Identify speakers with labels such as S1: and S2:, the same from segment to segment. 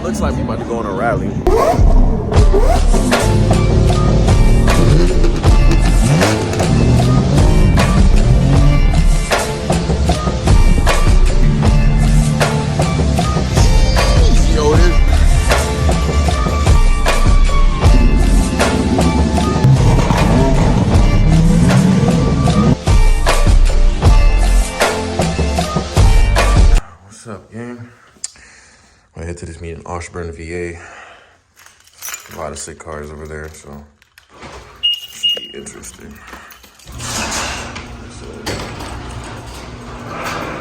S1: looks like we about to go on a rally. Yo, this. What's up, gang? I head to this meeting in Ashburn, VA. A lot of sick cars over there, so should be interesting. So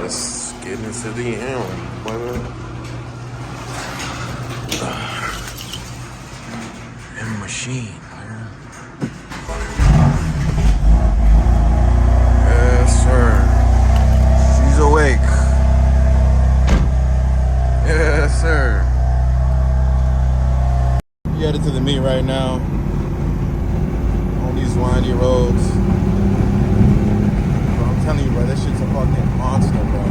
S1: let's get into the end. And machine, man. Yes, sir. She's awake. Yes, sir. We headed to the meet right now on these windy roads. Bro, I'm telling you, bro, this shit's a fucking monster, bro.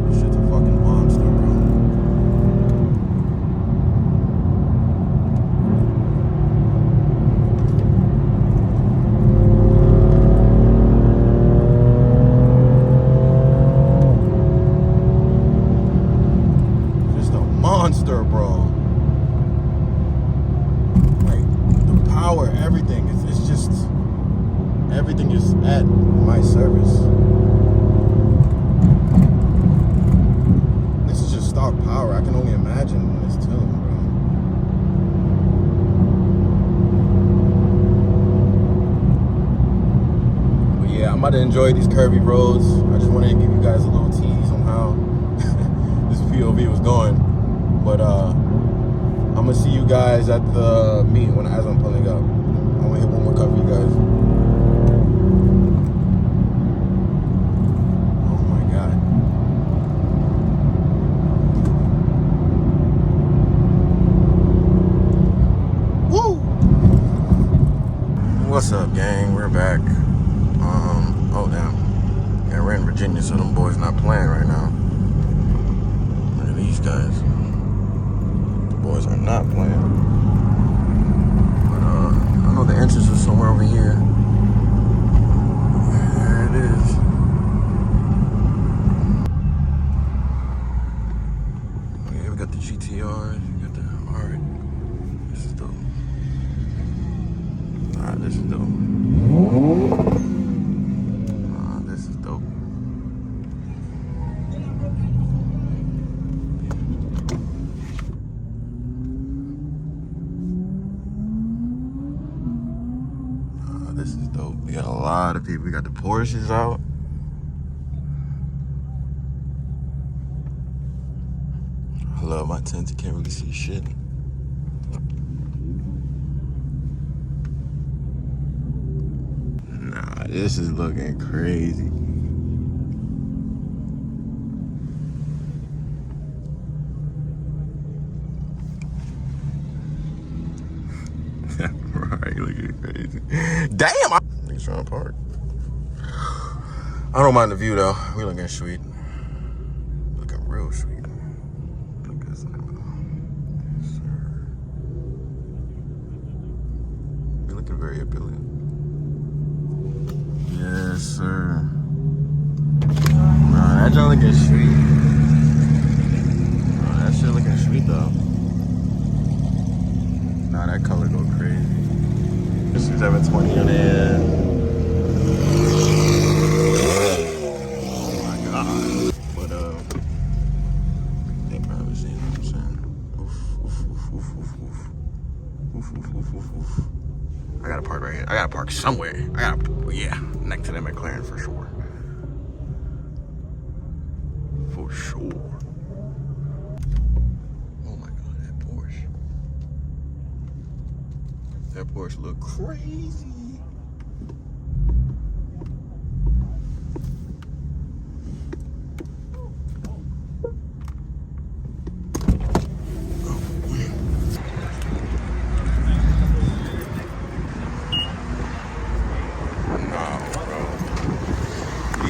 S1: This shit's a fucking monster, bro. Monster, bro. Like the power, everything. It's just everything is at my service. This is just stock power. I can only imagine this tune, bro. But yeah, I'm about to enjoy these curvy roads. I just wanted to give you guys a little tease on how this POV was going. But I'm gonna see you guys at the meet as I'm pulling up. I'm gonna hit one more cut for you guys. Oh my God. Woo! What's up, gang? We're back. Oh damn. Yeah, we're in Virginia, so them boys not playing right now. Look at these guys. Boys are not playing. But I know the entrance is somewhere over here. There it is. Yeah, we got the GTRs, we got the alright. This is dope. Alright, this is dope. This is dope. This is dope. We got a lot of people. We got the Porsches out. I love my tent. You can't really see shit. Nah, this is looking crazy. Right, looking crazy. Damn! Niggas trying to park. I don't mind the view though. We looking sweet. Looking real sweet. Look at this. Yes, sir. We looking very appealing. Yes, sir. Nah, that joint looking sweet. Nah, that shit looking sweet though. Nah, that color go crazy. This is 720 on the end. Oh my God. But they probably see what I'm saying. Oof, oof, oof, oof, oof, oof. Oof, oof, oof, oof, oof. I gotta park right here. I gotta park somewhere. Yeah, next to the McLaren for sure. For sure. Oh my God, that Porsche. That Porsche look crazy. Nah, bro.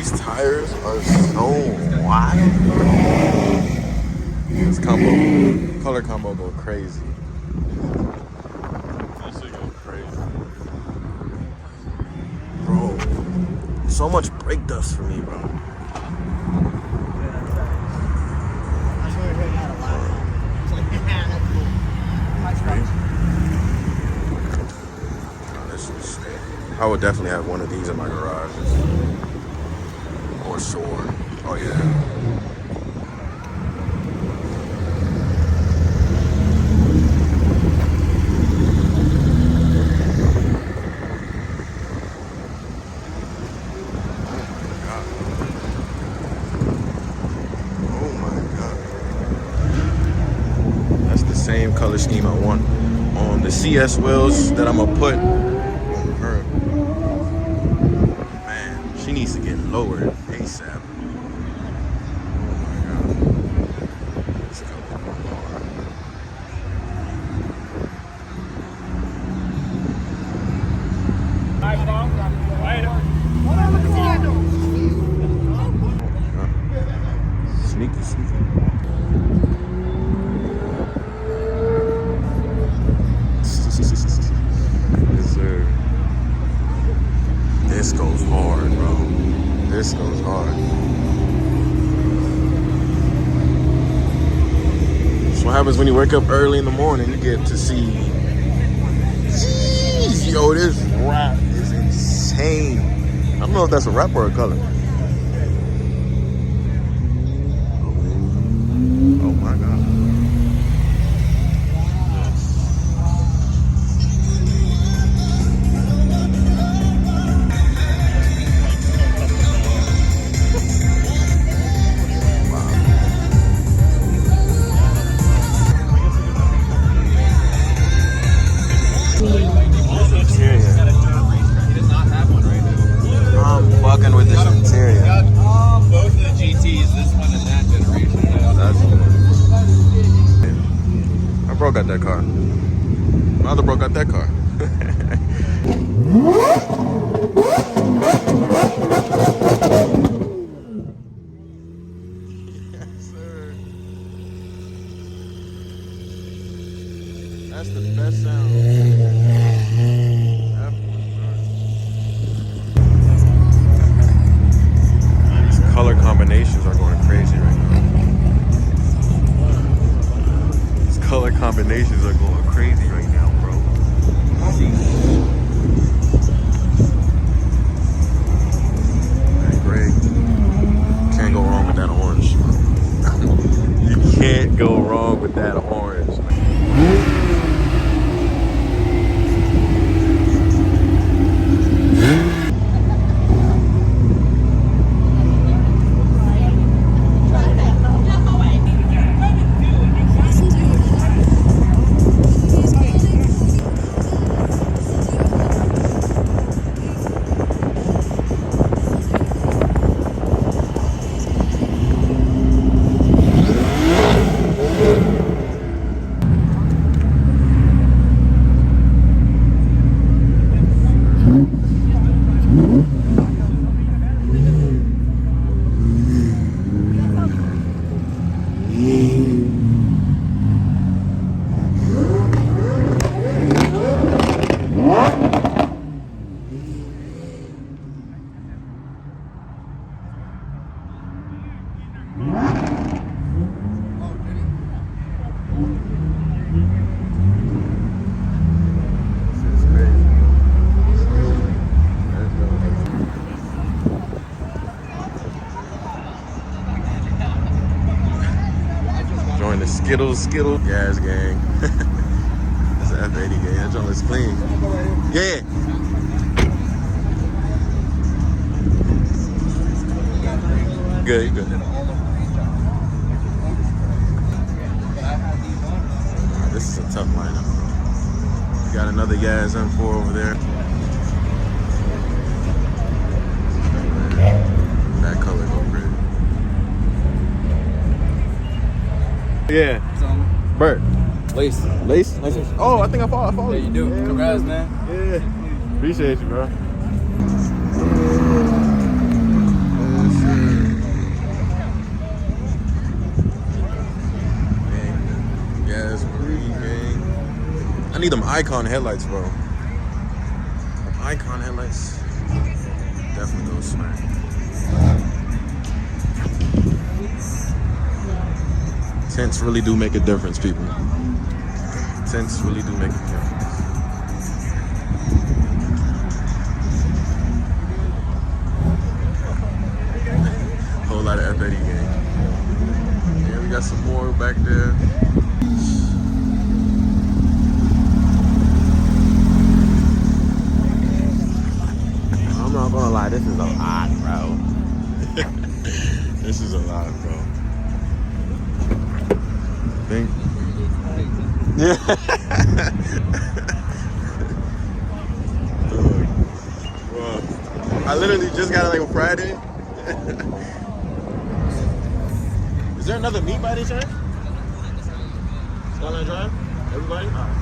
S1: These tires are so wild. This color combo go crazy. This shit go crazy. Bro, so much brake dust for me, bro. I would definitely have one of these in my garage. Or sure. Oh yeah. Same color scheme I want on the CS wheels that I'm gonna put on her. Man, she needs to get lowered ASAP. Oh my god. This color is hard. Sneaky, sneaky. Yes, sir. This goes hard, bro. This goes hard. So what happens when you wake up early in the morning? You get to see. Jeez, yo, this wrap is insane. I don't know if that's a wrap or a color. Oh my god. With this interior.
S2: Both of the GTs, this one and that generation.
S1: That's my bro got that car. My other bro got that car. Yes, sir. That's the best sound. Color combinations are going crazy right now. These color combinations are going crazy right now, bro. Hey, Greg, can't go wrong with that orange. You can't go wrong with that orange. Join the Skittles gas gang. That's the F80 gang. That joint looks clean. Yeah. Good, you good. This is a tough lineup, bro. You got another Yaz M4 over there. That color go pretty. Yeah. Bert.
S2: Lace.
S1: Lace? Oh, I think I follow
S2: Yeah, you do.
S1: Yeah,
S2: Congrats, man.
S1: Yeah. Appreciate you, bro. be them Icon headlights, bro. Icon headlights. Definitely go smack. Tints really do make a difference, people. Tints really do make a difference. Whole lot of F80 gang. Yeah, we got some more back there. I'm not gonna lie, this is a lot, bro. This is a lot, bro. Think. Yeah. Bro, I literally just got it like on Friday. Is there another meet by any chance? Skyline Drive? Everybody? Alright.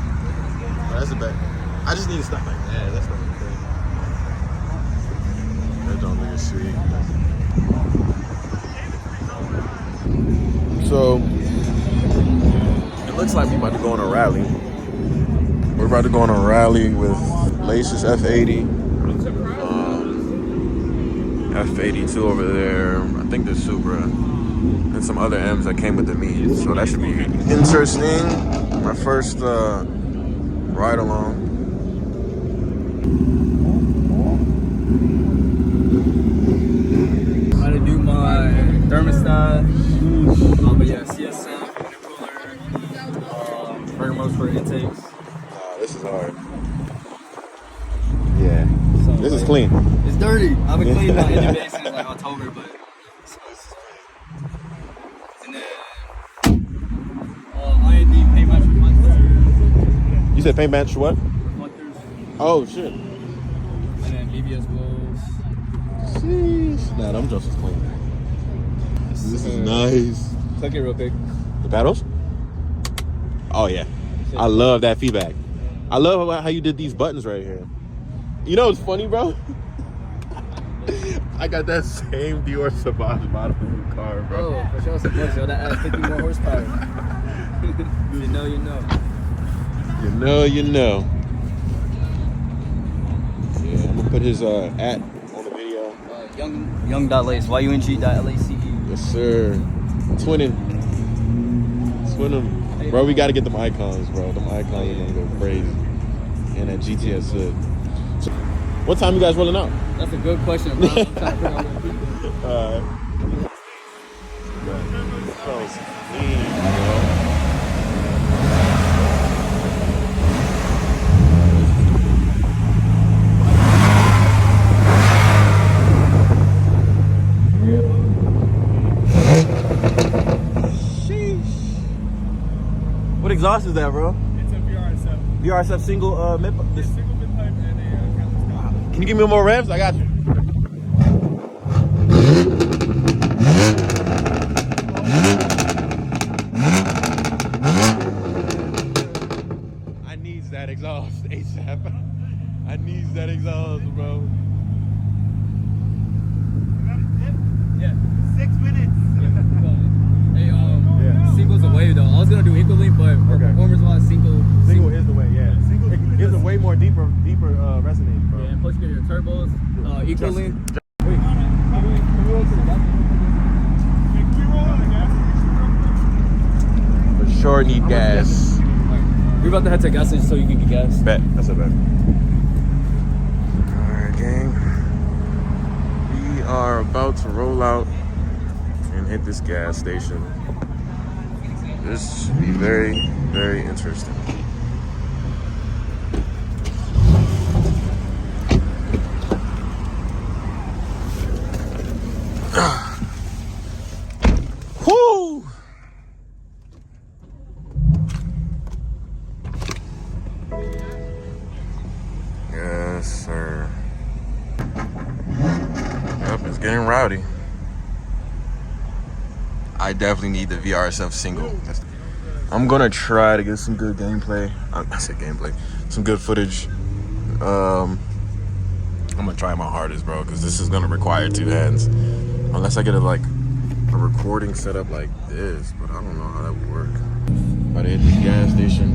S1: Oh, that's a bet. I just need to stop like that. That's not okay. That don't look sweet. So it looks like we about to go on a rally. We're about to go on a rally with Lacus F80. F82 over there. I think there's Supra. And some other M's that came with the meet. So that should be interesting. My first ride along.
S3: How to do my thermostat. But yeah, CS sound, intercooler, burger modes for intakes.
S1: Nah, this is hard. Yeah.
S3: So,
S1: This is clean.
S3: It's dirty. I've been cleaning my engine bay since like October, but and then IND paint match reflectors.
S1: You said paint match what?
S3: Reflectors.
S1: Oh shit.
S3: And then ABS wheels.
S1: Sheesh. Nah, them just is clean. This is nice.
S3: Click it real quick.
S1: The paddles? Oh yeah. I love that feedback. I love how you did these buttons right here. You know what's funny, bro? I got that same Dior Sauvage bottom of the car, bro.
S3: Oh, for sure, support, yo. That adds 50 more horsepower. You know, you know.
S1: You know, you know. Yeah, I'm gonna put his at on the video.
S3: Young.lace, YUNG.LACE.
S1: Yes, sir. Twinning. Bro, we gotta get them icons, bro. Them icons are gonna go crazy. And that GTS hood. So, what time you guys rolling out?
S3: That's a good question, bro. I'm trying to figure out where people.
S1: So clean, bro. What exhaust is that, bro?
S4: It's a VRSF.
S1: VRSF single mid.
S4: Single mid pipe and a catalyst.
S1: Can you give me more revs? I got you. I needs that exhaust ASAP. I needs that exhaust, bro.
S3: Yeah.
S4: 6 minutes.
S3: Hey, single's a wave though. I was gonna do equal link, but for
S1: Okay.
S3: performance wise, single
S1: is the way, yeah. It gives a way more deeper resonance, bro.
S3: Yeah, and plus you get your turbos, equal link.
S1: For sure need gas.
S3: We're about to head to a gas station so you can get gas.
S1: Bet. That's a bet. Alright, gang. We are about to roll out and hit this gas station. This should be very, very interesting. Woo! Yes, sir. Yep, it's getting rowdy. I definitely need the VRSF single. I'm gonna try to get some good gameplay. I said gameplay. Some good footage. I'm gonna try my hardest, bro, because this is gonna require two hands. Unless I get a recording set up like this, but I don't know how that would work. About to hit this gas station.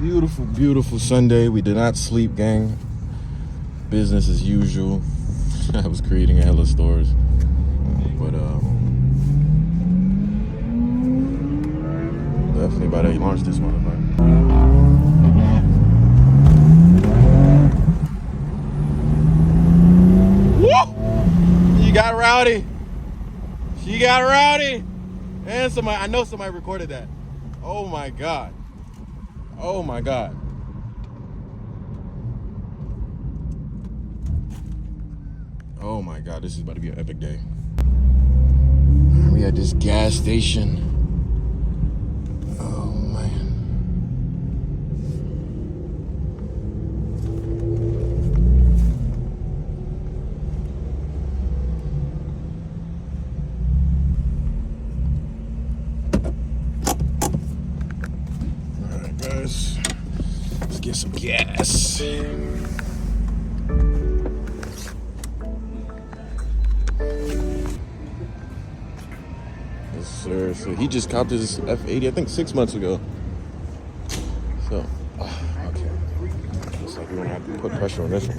S1: Beautiful, beautiful Sunday. We did not sleep, gang. Business as usual. I was creating a hella stores. But definitely about to launch this motherfucker. Woo! You got rowdy. She got rowdy. And somebody, I know somebody recorded that. Oh my God. Oh my God. Oh my God, this is about to be an epic day. We at this gas station. Oh man. All right, guys, let's get some gas. Sir, so he just copped his F80, I think 6 months ago. So, okay. Looks like we're gonna have to put pressure on this one.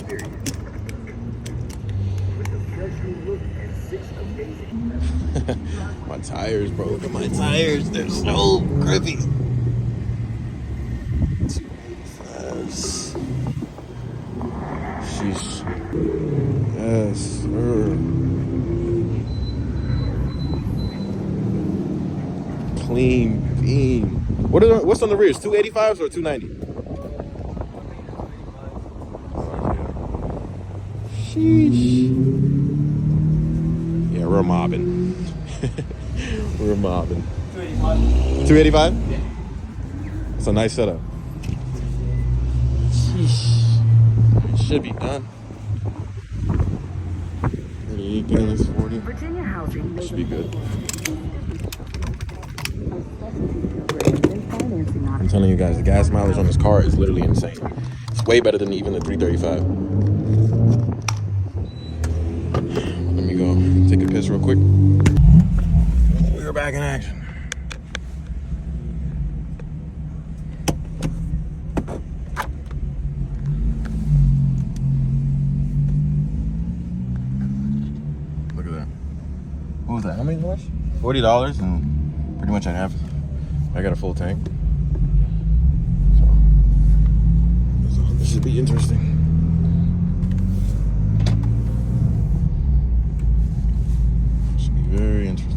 S1: My tires, bro. Look at my tires. They're so grippy. 285s. Sheesh. Yes, sir. Clean beam. What's on the rears? 285s or 290? Sheesh. Yeah, we're mobbing. We're mobbing. 285? Yeah. It's a nice setup. Sheesh. It should be done. 38 gains, 40.
S5: Virginia Housing
S1: Should be good. I'm telling you guys, the gas mileage on this car is literally insane. It's way better than even the 335. Let me go take a piss real quick. We're back in action. Look at that. What was that? How many dollars? $40 and pretty much at half. I got a full tank. So this should be interesting. Should be very interesting.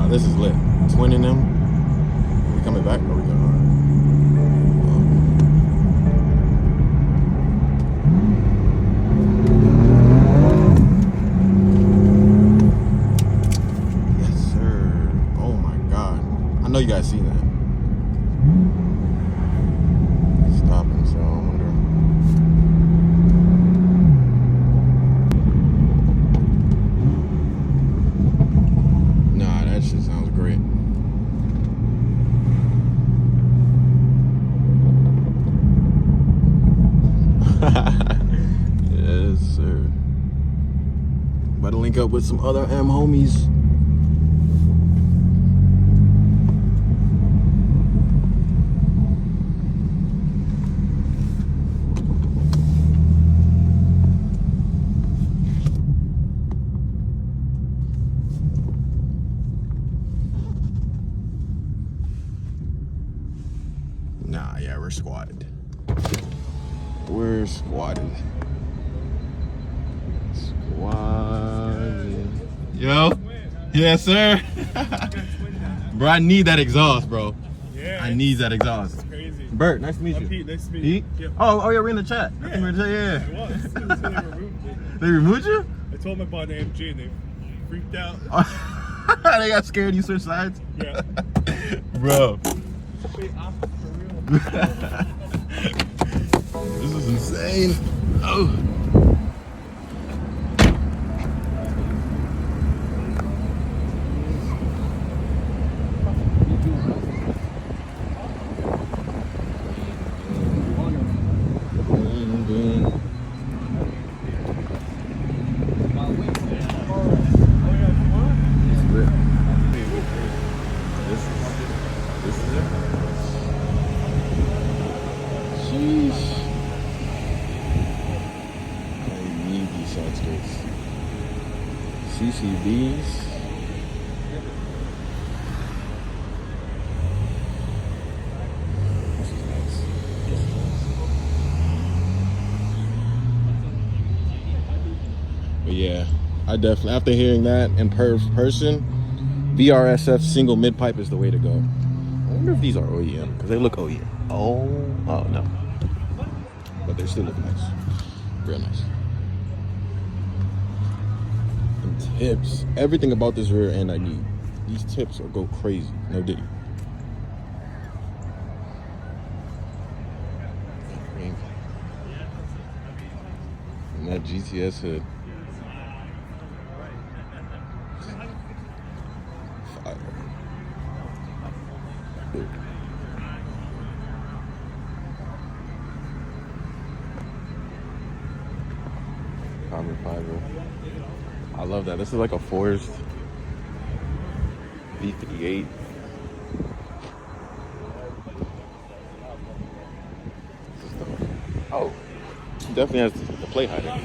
S1: This is lit. Twinning them. Are we coming back? Are we going? Yes, sir. Oh my God. I know you guys seen that. Stopping, so I wonder. That shit sounds great. Yes, sir. About to link up with some other M homies. Nah, yeah, we're squatted. We're squatted. Squatted. Yo. Yes, sir. Bro, I need that exhaust, bro.
S4: Yeah.
S1: I need that exhaust.
S4: It's crazy.
S1: Bert, nice to meet you.
S4: I'm Pete. Nice to meet
S1: Pete?
S4: you. Yep.
S1: Oh, yeah, we're in the chat. I think we're in the chat,
S4: It
S1: yeah.
S4: was. Until they removed it.
S1: They removed you?
S4: I told my body AMG and they freaked out.
S1: They got scared you switched sides?
S4: Yeah.
S1: Bro.
S4: Wait, I'm for real.
S1: This is insane. Oh. Sheesh. I need these side skirts. CCBs. This is nice. This is nice. But yeah, I definitely, after hearing that in person, VRSF single mid pipe is the way to go. I wonder if these are OEM, because they look OEM. Oh no. But they still look nice. Real nice. And tips. Everything about this rear end I need. These tips will go crazy. No diddy. And that GTS hood. Fire. Carbon fiber. I love that. This is like a forest V58. Oh, he definitely has the plate hider.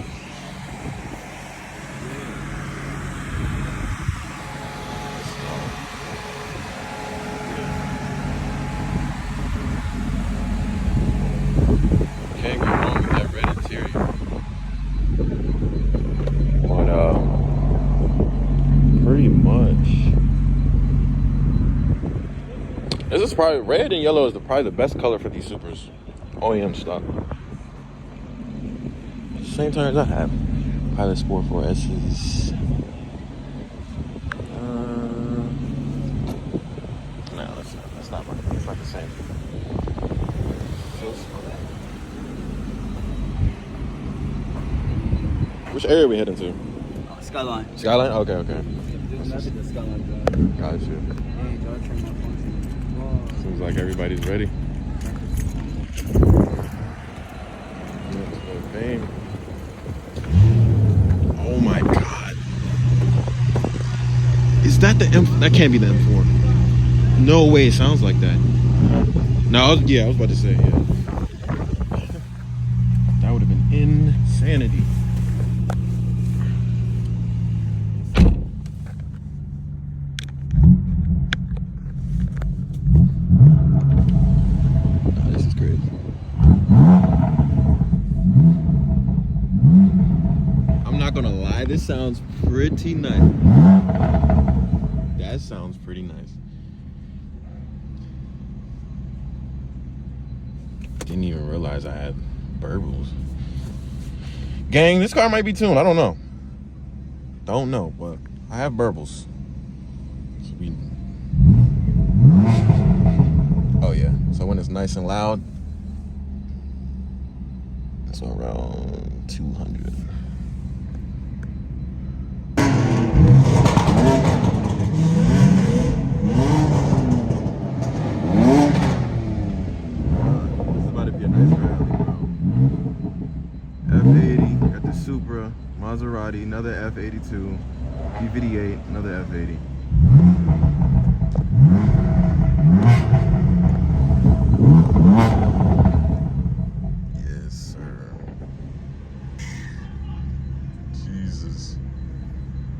S1: Can't go wrong with that red interior. But pretty much. This is probably red and yellow is probably the best color for these Supras. OEM stock. Same tires I have. Pilot Sport 4S's. No, that's not right. It's not the same. Which area are we heading to?
S3: Skyline.
S1: Skyline? Okay, okay.
S3: That's the Skyline drive.
S1: Got you.
S3: Hey, drive train malfunction.
S1: Seems like everybody's ready. Oh my God. Is that the M? That can't be the M4. No way it sounds like that. No, I was about to say, yeah. That would have been insanity. This is crazy. I'm not gonna lie, this sounds pretty nice. That sounds pretty nice. Didn't even realize I had burbles. Gang, this car might be tuned. I don't know. Don't know, but I have burbles. Oh yeah. So when it's nice and loud, it's around 200. F80, got the Supra, Maserati, another F82, V58, another F80. Yes, sir. Jesus.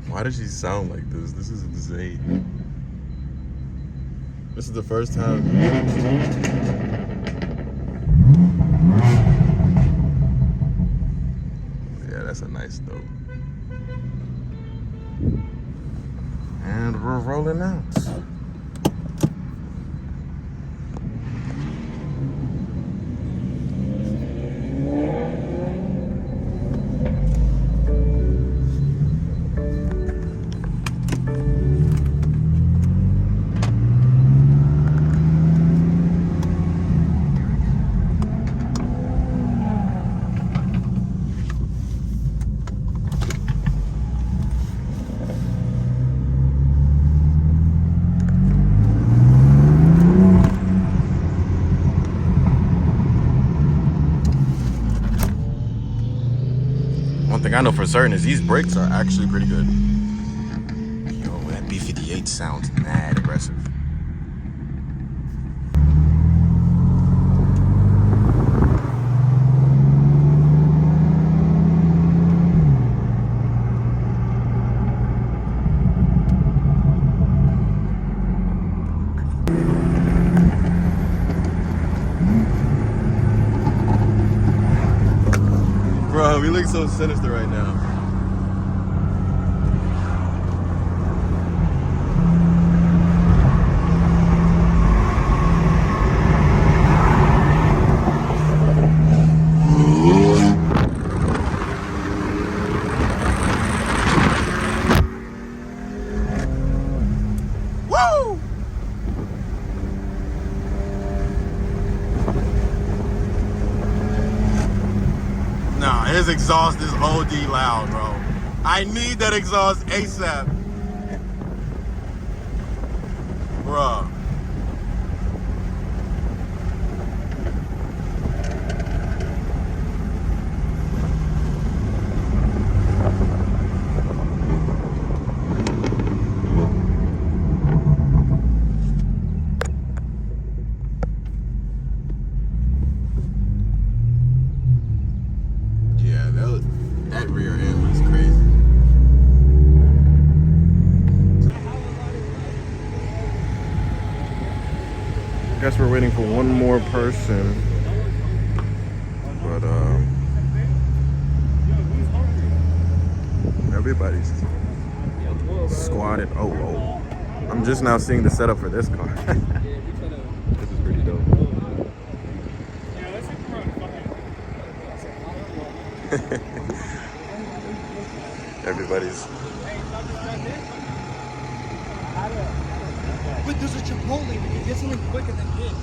S1: Why does she sound like this? This is insane. This is the first time. That's a nice dope. And we're rolling out. One thing I know for certain is these brakes are actually pretty good. Yo, that B58 sounds mad aggressive. Bro, we look so sinister right now. Woo! Nah, his exhaust is OD loud, bro. I need that exhaust ASAP. Bruh. Yeah, that rear end was crazy. Guess we're waiting for one more person. But everybody's squatted. Oh. I'm just now seeing the setup for this car. This is pretty dope.
S4: Yeah, let's think around fucking.
S1: Everybody's.
S5: But there's a Chipotle. We can get something quick and then get.